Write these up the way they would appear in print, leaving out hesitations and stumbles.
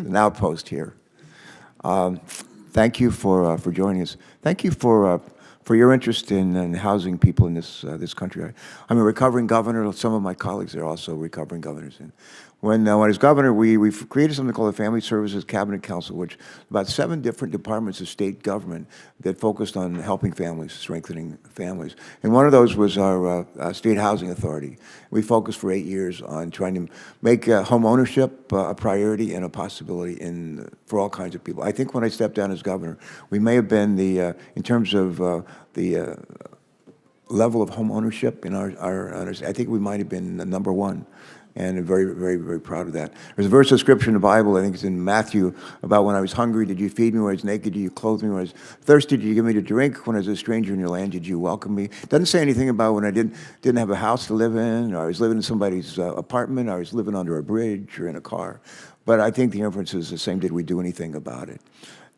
an outpost here. Thank you for joining us. Thank you for your interest in housing people in this country. I'm a recovering governor. Some of my colleagues are also recovering governors. And when I was governor, we've created something called the Family Services Cabinet Council, which about 7 different departments of state government that focused on helping families, strengthening families. And one of those was our State Housing Authority. We focused for 8 years on trying to make home ownership a priority and a possibility for all kinds of people. I think when I stepped down as governor, we may have been in terms of the level of home ownership in I think we might have been number 1. And I'm very, very, very proud of that. There's a verse of scripture in the Bible, I think it's in Matthew, about when I was hungry, did you feed me? When I was naked, did you clothe me? When I was thirsty, did you give me to drink? When I was a stranger in your land, did you welcome me? It doesn't say anything about when I didn't have a house to live in, or I was living in somebody's apartment, or I was living under a bridge or in a car. But I think the inference is the same, did we do anything about it?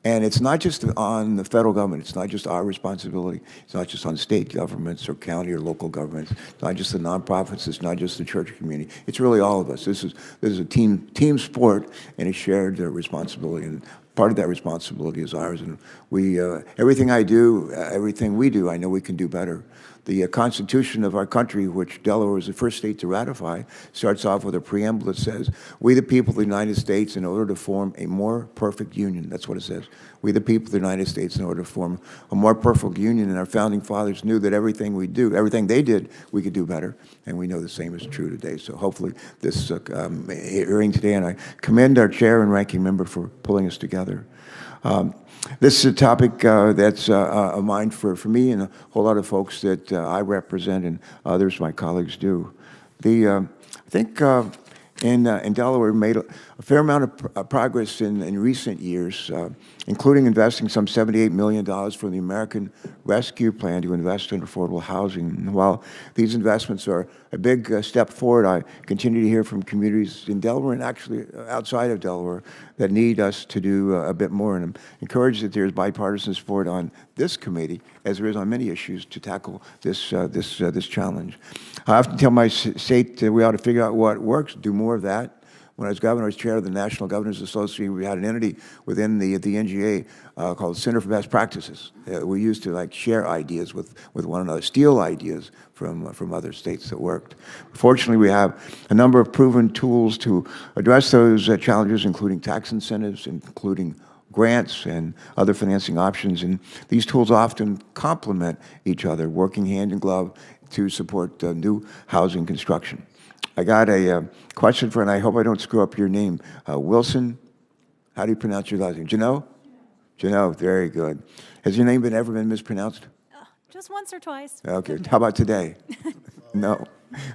And it's not just on the federal government. It's not just our responsibility. It's not just on state governments or county or local governments. It's not just the nonprofits. It's not just the church community. It's really all of us. This is a team sport and a shared responsibility. And part of that responsibility is ours. And everything I do, everything we do, I know we can do better. The Constitution of our country, which Delaware was the first state to ratify, starts off with a preamble that says, we the people of the United States, in order to form a more perfect union, that's what it says. We the people of the United States, in order to form a more perfect union, and our founding fathers knew that everything we do, everything they did, we could do better, and we know the same is true today. So hopefully this hearing today, and I commend our chair and ranking member for pulling us together. This is a topic that's a mind for me and a whole lot of folks that I represent and others, my colleagues, do. I think in Delaware we made a fair amount of progress in recent years, including investing some $78 million from the American Rescue Plan to invest in affordable housing. And while these investments are a big step forward, I continue to hear from communities in Delaware and actually outside of Delaware that need us to do a bit more. And I'm encouraged that there's bipartisan support on this committee, as there is on many issues, to tackle this challenge. I often tell my state we ought to figure out what works, do more of that. When I was governor, I was chair of the National Governors Association. We had an entity within the NGA called Center for Best Practices. We used to share ideas with one another, steal ideas from other states that worked. Fortunately, we have a number of proven tools to address those challenges, including tax incentives, including grants and other financing options. And these tools often complement each other, working hand in glove to support new housing construction. I got a question and I hope I don't screw up your name. Wilson, how do you pronounce your last name? Janot? Janot, very good. Has your name ever been mispronounced? Just once or twice. Okay, how about today? No,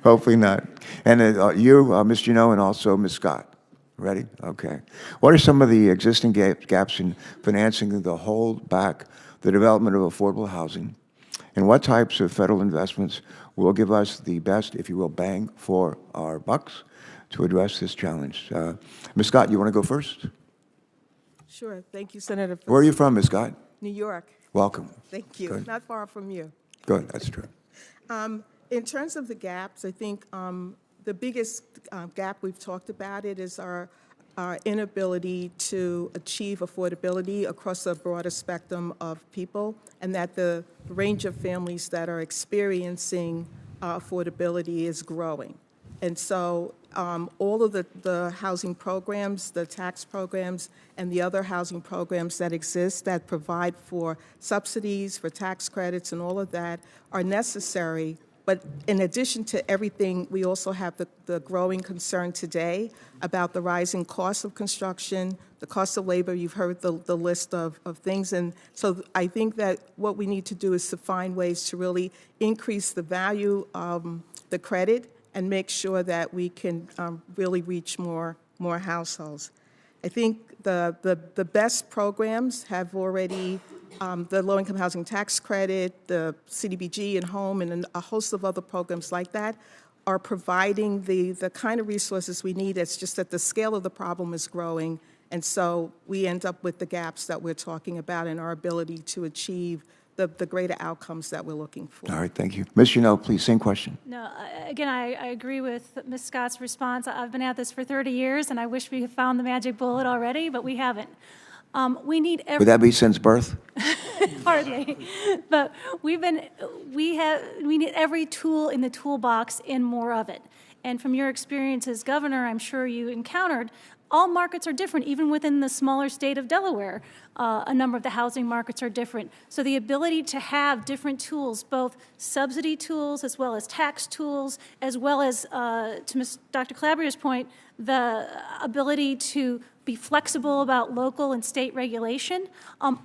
hopefully not. And you, Ms. Janot, and also Ms. Scott. Ready? Okay. What are some of the existing gaps in financing that hold back the development of affordable housing? And what types of federal investments will give us the best, if you will, bang for our bucks to address this challenge? Ms. Scott, you want to go first? Sure. Thank you, Senator. Where are you from, Ms. Scott? New York. Welcome. Thank you. Good. Not far from you. Good. That's true. In terms of the gaps, I think the biggest gap we've talked about is our inability to achieve affordability across a broader spectrum of people, and that the range of families that are experiencing affordability is growing. And so all of the housing programs, the tax programs, and the other housing programs that exist that provide for subsidies, for tax credits, and all of that are necessary. But in addition to everything, we also have the growing concern today about the rising cost of construction, the cost of labor. You've heard the list of things. And so I think that what we need to do is to find ways to really increase the value of the credit and make sure that we can really reach more households. I think the best programs have already the low-income housing tax credit, the CDBG and home, and a host of other programs like that are providing the kind of resources we need. It's just that the scale of the problem is growing, and so we end up with the gaps that we're talking about in our ability to achieve the greater outcomes that we're looking for. All right, thank you. Ms. Janelle, please, same question. No, again, I agree with Ms. Scott's response. I've been at this for 30 years, and I wish we had found the magic bullet already, but we haven't. We need Would that be since birth? hardly, but we need every tool in the toolbox and more of it. And from your experience as governor, I'm sure you encountered, all markets are different, even within the smaller state of Delaware. A number of the housing markets are different. So the ability to have different tools, both subsidy tools as well as tax tools, as well as, to Dr. Calabria's point, the ability to be flexible about local and state regulation,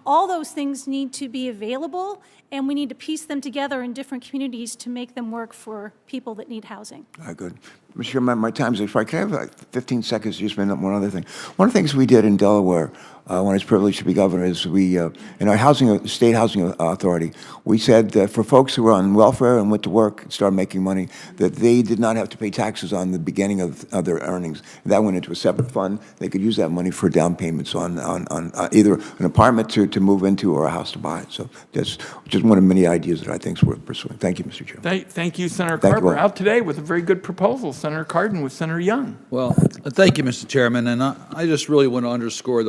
all those things need to be available, and we need to piece them together in different communities to make them work for people that need housing. Good. Mr. Chairman, my time's expired. Can I have 15 seconds to just mention one other thing? One of the things we did in Delaware when I was privileged to be governor is we, in our state housing authority, we said that for folks who were on welfare and went to work and started making money, that they did not have to pay taxes on the beginning of their earnings. That went into a separate fund. They could use that money for down payments on either an apartment to move into or a house to buy. So that's just one of many ideas that I think is worth pursuing. Thank you, Mr. Chairman. Thank you, Senator Thank you Carper. all. Out today with a very good proposal, Senator Cardin with Senator Young. Well, thank you, Mr. Chairman, and I just really want to underscore the